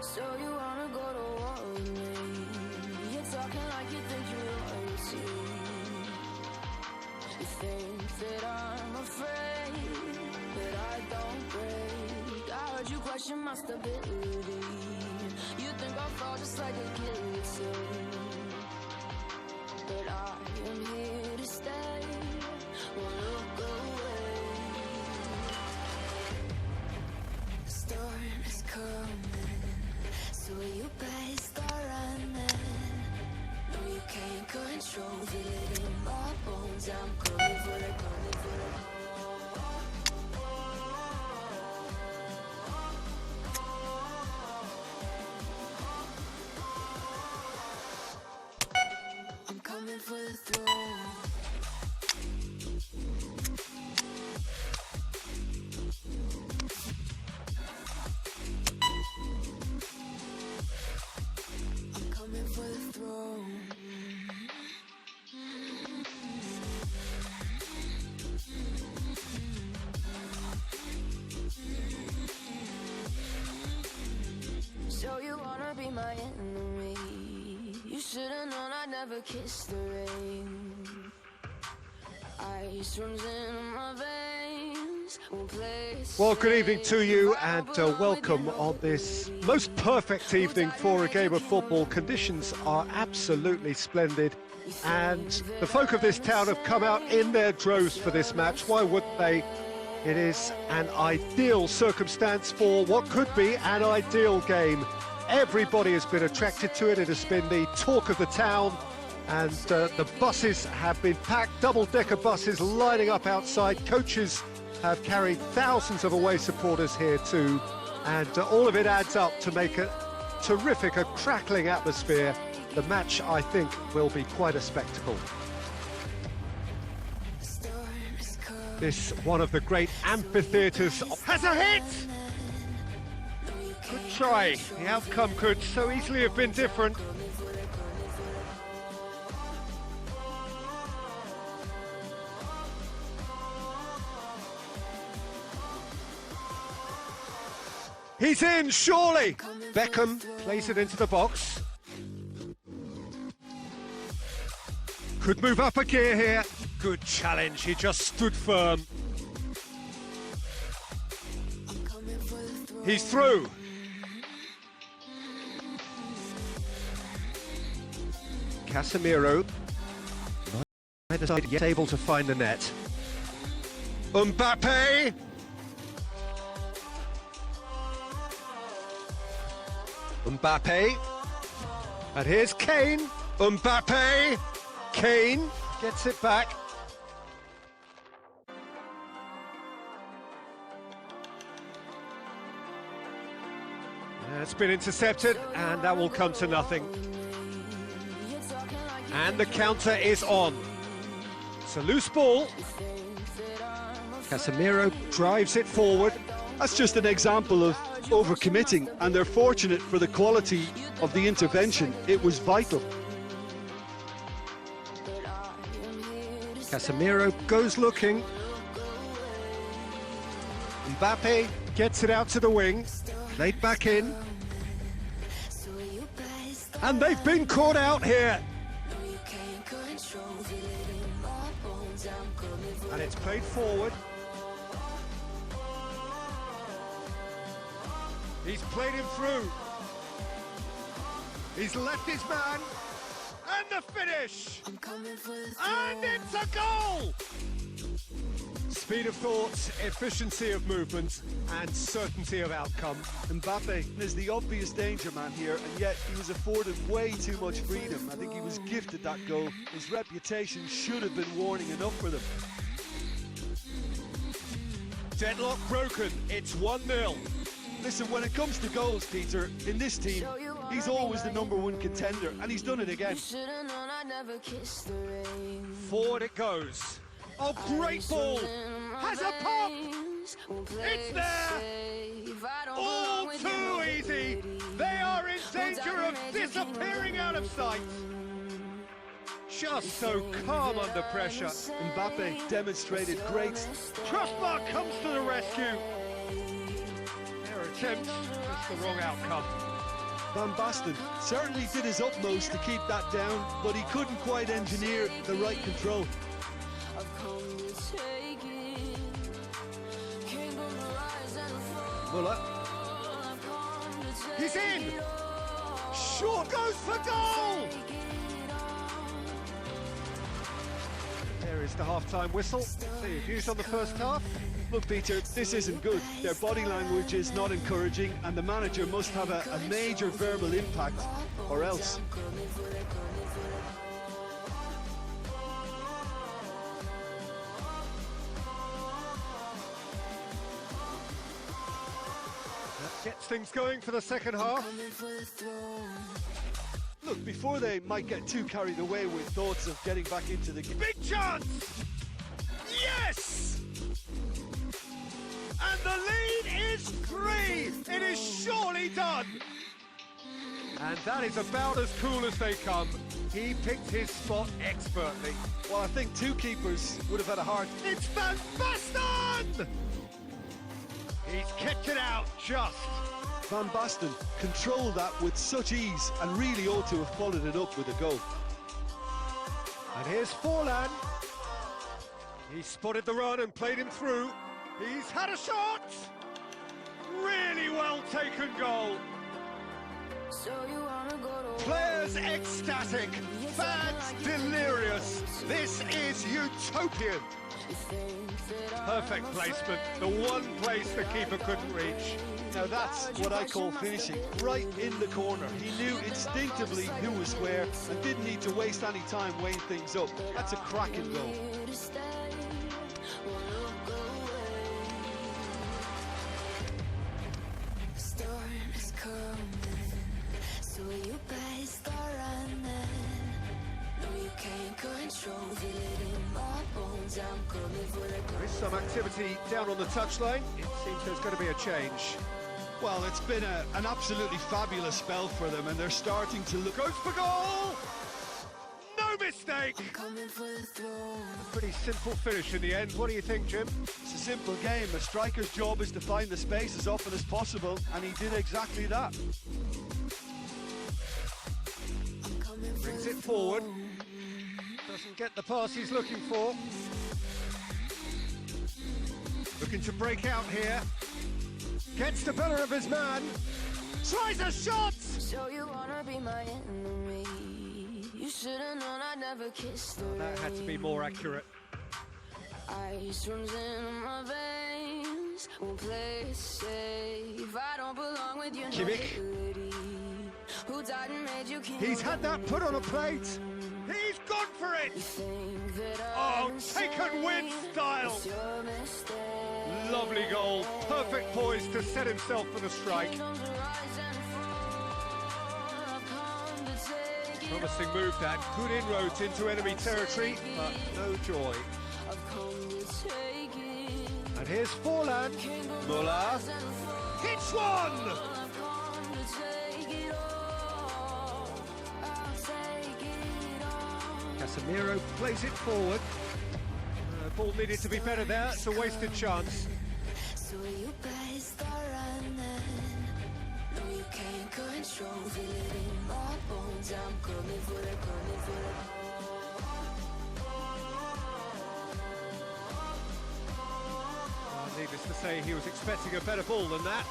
So you wanna go to war with me? You're talking like you think you're royalty. You think that I'm afraid, but I don't break. I heard you question my stability. You think I'll fall just like a guillotine, but I am here to stay. Won't look away. The storm is coming, so you better start running. No, you can't control, feel it in my bones. I'm coming for the, coming for the. I'm coming for the throne. I'm coming for the throne. So you wanna be my enemy? You should've known I'd never kiss the rain. Ice runs in my veins. Won't play it Well, good evening safe. to you I and belong with welcome you, on this baby. most perfect evening for a game of football. Conditions are absolutely splendid and the folk of this town have come out in their droves for this match. Why wouldn't they? It is an ideal circumstance for what could be an ideal game. Everybody has been attracted to it. It has been the talk of the town, and the buses have been packed, double-decker buses lining up outside. Coaches have carried thousands of away supporters here too, and all of it adds up to make a terrific, a crackling atmosphere. The match, I think, will be quite a spectacle. This one of the great amphitheatres has a hit! Good try. The outcome could so easily have been different. He's in, surely! Beckham plays it into the box. Could move up a gear here. Good challenge, he just stood firm. He's through. Casemiro, neither side yet able to find the net. Mbappe! Mbappe, and here's Kane. Mbappe, Kane gets it back. It's been intercepted, and that will come to nothing. And the counter is on. It's a loose ball. Casemiro drives it forward. That's just an example of overcommitting, and they're fortunate for the quality of the intervention. It was vital. Casemiro goes looking. Mbappe gets it out to the wing. Played back in. And they've been caught out here. And it's played forward. He's played him through. He's left his man. And the finish! And it's a goal! Speed of thought, efficiency of movement, and certainty of outcome. Mbappe is the obvious danger man here, and yet he was afforded way too much freedom. I think he was gifted that goal. His reputation should have been warning enough for them. Deadlock broken, it's 1-0. Listen, when it comes to goals, Peter, in this team, he's always the #1 contender, and he's done it again. Forward it goes. Oh, great ball! Has a pop! It's there! All too easy! They are in danger of disappearing out of sight! Just so calm under pressure. Mbappe demonstrated great. Crossbar comes to the rescue. Their attempt, just the wrong outcome. Van Basten certainly did his utmost to keep that down, but he couldn't quite engineer the right control. Muller. He's in! Short goes for goal! There is the half-time whistle. See your views on the first half. Look, Peter, this isn't good. Their body language is not encouraging, and the manager must have a major verbal impact, or else. That gets things going for the second half. Look, before they might get too carried away with thoughts of getting back into the game. Big chance! Yes! And the lead is 3! It is surely done! And that is about as cool as they come. He picked his spot expertly. Well, I think two keepers would have had a hard... It's Van Basten! He's kept it out just. Van Basten controlled that with such ease and really ought to have followed it up with a goal. And here's Forlan. He spotted the run and played him through. He's had a shot! Really well taken goal. Players ecstatic, fans delirious. This is utopian. Perfect placement, the one place the keeper couldn't reach. Now that's what I call finishing, right in the corner. He knew instinctively who was where and didn't need to waste any time weighing things up. That's a cracking goal. There is some activity down on the touchline. It seems there's going to be a change. Well, it's been an absolutely fabulous spell for them, and they're starting to look... Goes for goal! No mistake! A pretty simple finish in the end. What do you think, Jim? It's a simple game. A striker's job is to find the space as often as possible, and he did exactly that. Brings it forward. Doesn't get the pass he's looking for. Looking to break out here. Gets the better of his man. Tries a shot! So you wanna be my enemy. You should've known I'd never kiss the That had to be more accurate. Ice runs in my veins. Won't play it safe. I don't belong with you. Kimmich. Who died and made you king? He's had that put on a plate. He's gone for it! Oh, taken with style! Lovely goal. Perfect poise to set himself for the strike. Promising move that. Good inroads into enemy territory, but no joy. And here's Forlan. Muller. Hits one! Casemiro plays it forward. Ball needed to be better there. It's a wasted chance. So you better start running. No, you can't control. Feel it in my bones. I'm coming for it, coming for it. Needless to say, he was expecting a better ball than that.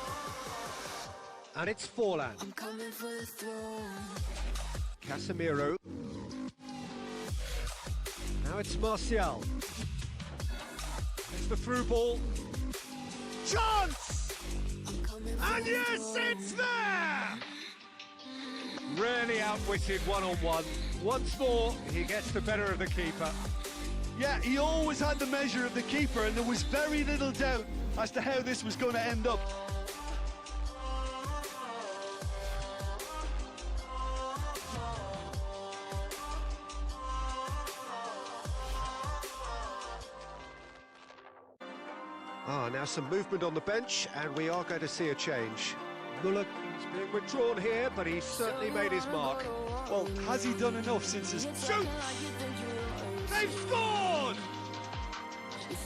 And it's Forlan. I'm coming for the throne. Casemiro. Now it's Martial. It's the through ball. Chance! And yes, it's there! Really outwitted one-on-one. Once more, he gets the better of the keeper. Yeah, he always had the measure of the keeper, and there was very little doubt as to how this was going to end up. Now some movement on the bench, and we are going to see a change. Muller is being withdrawn here, but he's certainly made his mark. Well, has he done enough since his... Shoot! They've scored!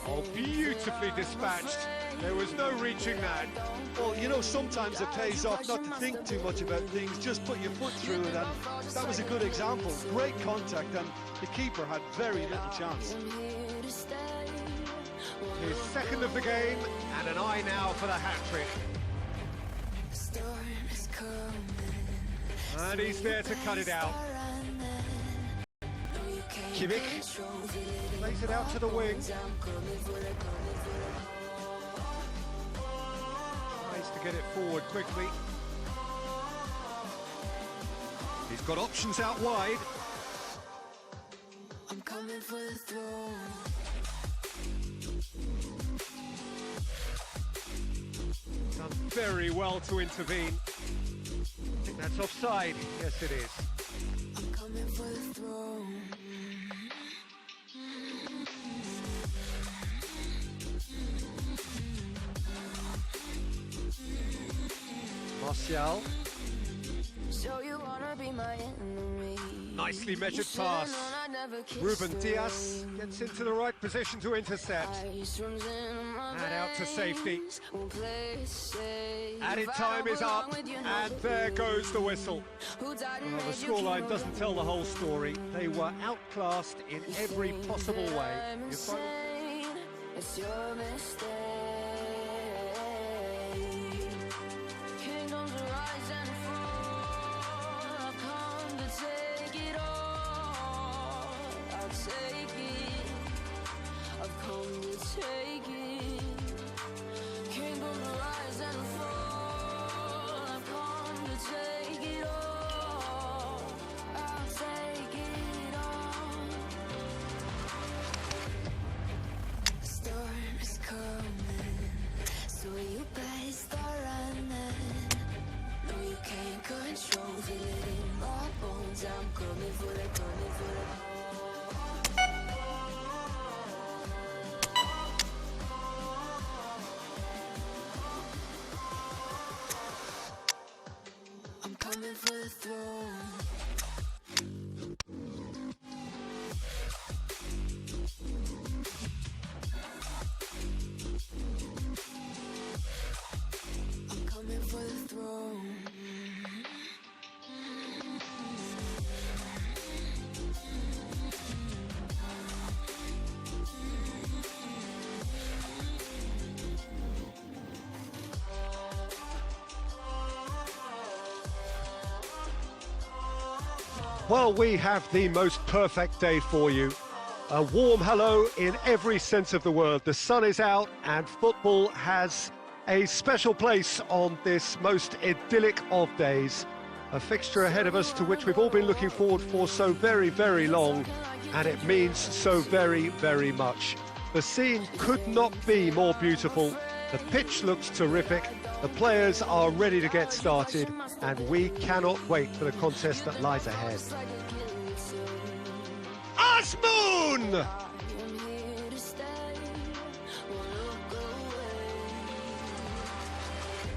Oh, beautifully dispatched. There was no reaching that. Well, you know, sometimes it pays off not to think too much about things, just put your foot through it, and that was a good example. Great contact, and the keeper had very little chance. His second of the game, and an eye now for the hat-trick. And he's there to cut it out. Kimmich lays it out to the wing. Tries to get it forward quickly. He's got options out wide. I'm coming for the throne. Done very well to intervene. I think that's offside. Yes, it is. I'm coming for the throne. Martial. So you wanna be my enemy? Nicely measured pass. Ruben Diaz gets into the right position to intercept. And out to safety. Added time is up, and there goes the whistle. Well, the scoreline doesn't tell the whole story. They were outclassed in every possible way. It's your mistake. Kingdoms rise and fall. I've come to take it all. I'll take it. I've come to take it. Kingdoms rise and fall. I've come to take it all. I'll take it all. The storm is coming, so you better start running. No, you can't control, feel it in my bones. I'm coming for the, coming for the. I'm coming for the throne. I'm coming for the throne. Well, we have the most perfect day for you. A warm hello in every sense of the word. The sun is out and football has a special place on this most idyllic of days. A fixture ahead of us to which we've all been looking forward for so very, very long, and it means so very, very much. The scene could not be more beautiful. The pitch looks terrific. The players are ready to get started, and we cannot wait for the contest that lies ahead. Asmoon!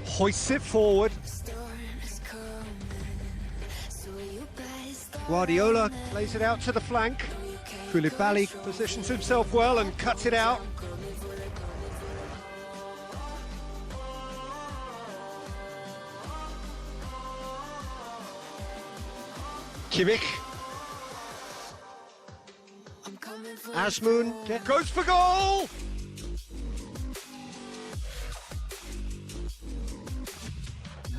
Hoists it forward. Guardiola lays it out to the flank. Koulibaly positions himself well and cuts it out. Kimmich. Asmoon goes for goal!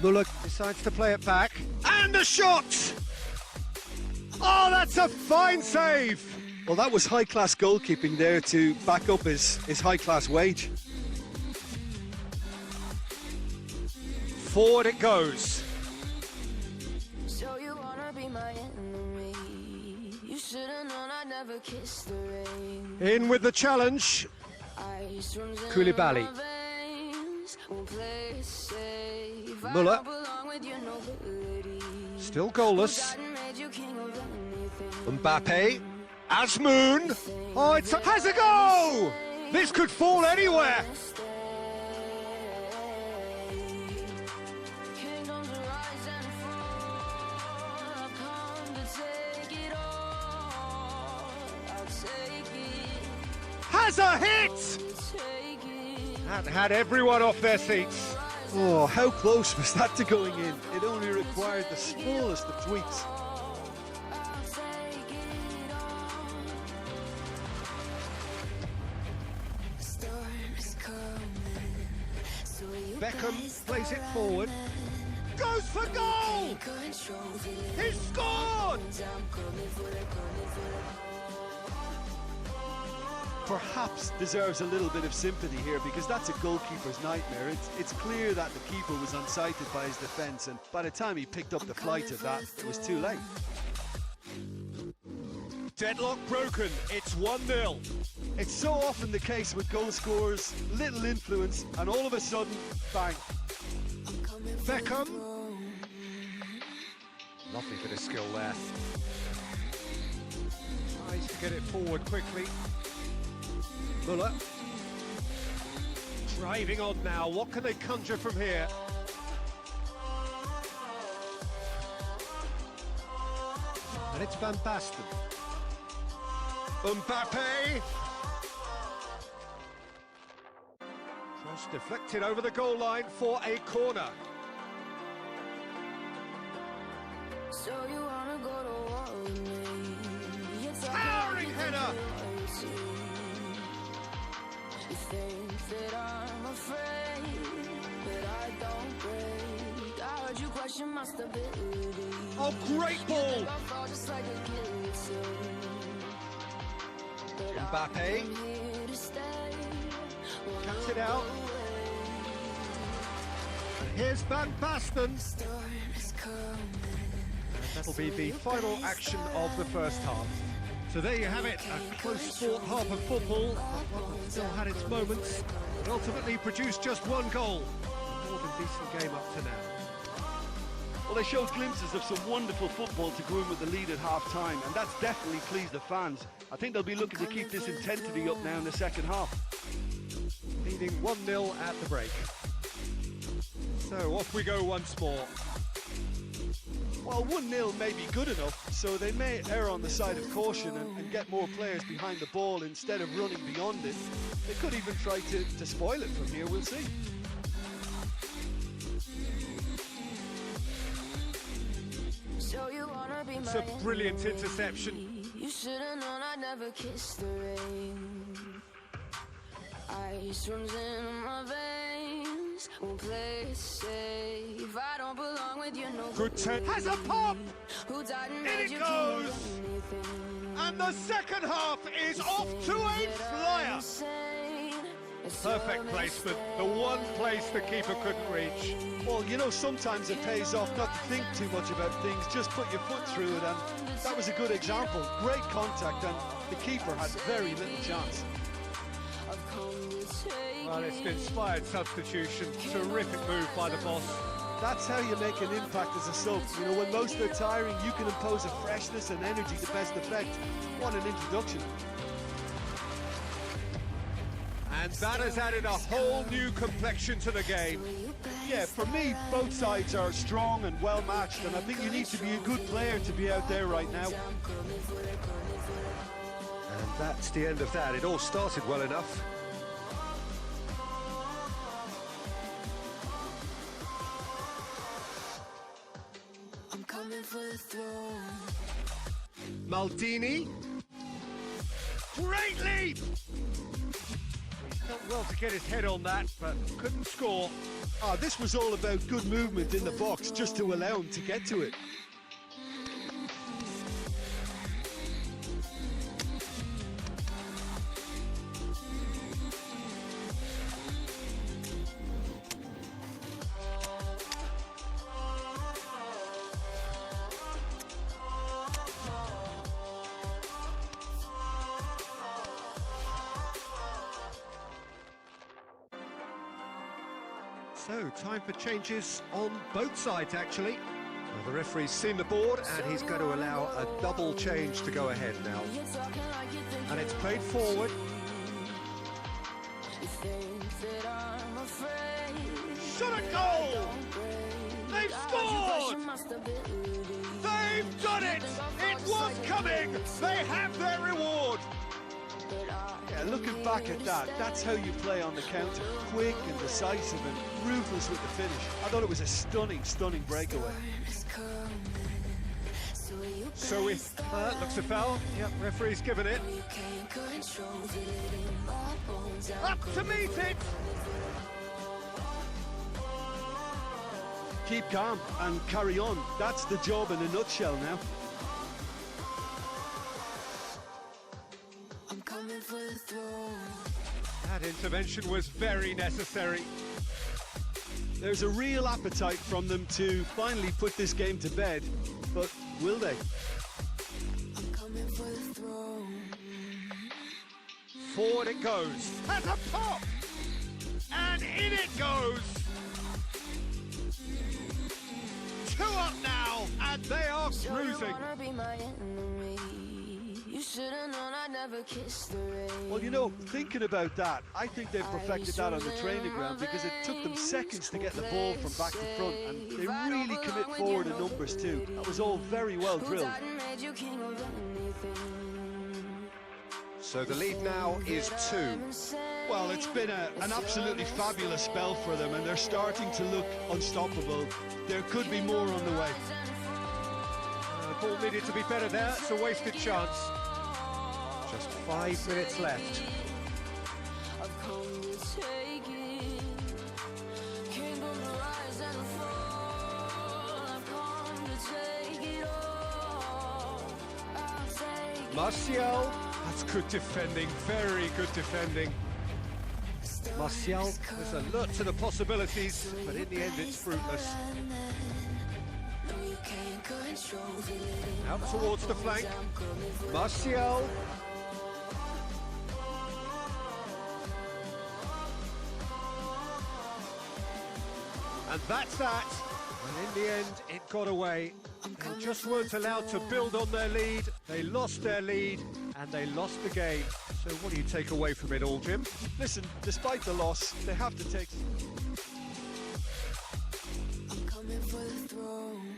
Muller decides to play it back. And a shot! Oh, that's a fine save! Well, that was high-class goalkeeping there to back up his high-class wage. Forward it goes. So you wanna be my enemy? You should've known I'd never kiss the rain. In with the challenge. Koulibaly. Muller. Still goalless. Mbappe. Asmoon. Oh, has a go! This could fall anywhere. Has a hit! That had everyone off their seats. Oh, how close was that to going in? It only required the smallest of tweaks. Beckham plays it forward. Goes for goal! He's scored! Perhaps deserves a little bit of sympathy here, because that's a goalkeeper's nightmare. It's clear that the keeper was unsighted by his defence, and by the time he picked up the flight of that, it was too late. Deadlock broken, it's 1-0. It's so often the case with goal scorers, little influence, and all of a sudden, bang. Beckham. Lovely bit of skill there. Tries to get it forward quickly. Muller. Driving on now, what can they conjure from here? And it's Van Basten. Mbappe! Cross deflected over the goal line for a corner. So you wanna go to war with me? Towering header! You think that I'm afraid, but I don't break. I heard you question my stability. Oh, great ball! Mbappe. Cuts it out. And here's Van Basten. That'll be the final action of the first half. So there you have it, a close sport half of football, but one that still had its moments, but ultimately produced just one goal. A more than decent game up to now. Well, they showed glimpses of some wonderful football to go in with the lead at half-time, and that's definitely pleased the fans. I think they'll be looking to keep this intensity up now in the second half. Leading 1-0 at the break. So off we go once more. Well, 1-0 may be good enough, so they may err on the side of caution and get more players behind the ball instead of running beyond it. They could even try to spoil it from here, we'll see. It's a brilliant interception. You should have known I'd never kiss the rain. Ice runs in my veins. Won't play it safe. I don't belong with you, no. Good turn. Has a pop! Who died and In made it you goes! And the second half is off to a flyer! Perfect placement, the one place the keeper couldn't reach. Well, you know, sometimes it pays off not to think too much about things, just put your foot through it, and that was a good example. Great contact, and the keeper had very little chance. Well, it's an inspired substitution, terrific move by the boss. That's how you make an impact as a sub. You know, when most are tiring, you can impose a freshness and energy to best effect. What an introduction. And that has added a whole new complexion to the game. Yeah, for me, both sides are strong and well matched, and I think you need to be a good player to be out there right now. And that's the end of that. It all started well enough. I'm coming for the throne. Maldini. Great leap! Done well to get his head on that, but couldn't score. This was all about good movement in the box, just to allow him to get to it. So, time for changes on both sides, actually. Well, the referee's seen the board, and he's going to allow a double change to go ahead now. And it's played forward. Shot a goal! They've scored! They've done it! It was coming! They have their reward! Yeah, Yeah, looking back at that, that's how you play on the counter. Quick and decisive and ruthless with the finish. I thought it was a stunning, stunning breakaway. So if looks a foul. Yep, referee's given it. Up to meet it. Keep calm and carry on. That's the job in a nutshell now. I'm coming for the throne. That intervention was very necessary. There's a real appetite from them to finally put this game to bed, but will they? I'm coming for the throne. Forward it goes. Has a pop! And in it goes! Two up now, and they are cruising. You should have known I never kissed the rain. Well, you know, thinking about that, I think they've perfected that on the training ground because it took them seconds to get the ball from back to front, and they really commit forward in numbers too. That was all very well drilled. So the lead now is 2. Well, it's been an absolutely fabulous spell for them, and they're starting to look unstoppable. There could be more on the way. The ball needed to be better there. It's a wasted chance. Just 5 minutes left. I've come to take it. Kingdom rise and fall. I've come to take it all. I'll take it. Martial, that's good defending, very good defending. Martial was alert to the possibilities, but in the end it's fruitless. Out towards the flank. Martial. And that's that. And in the end, it got away. They just weren't allowed to build on their lead. They lost their lead, and they lost the game. So what do you take away from it all, Jim? Listen, despite the loss, they have to take... I'm coming for the throne.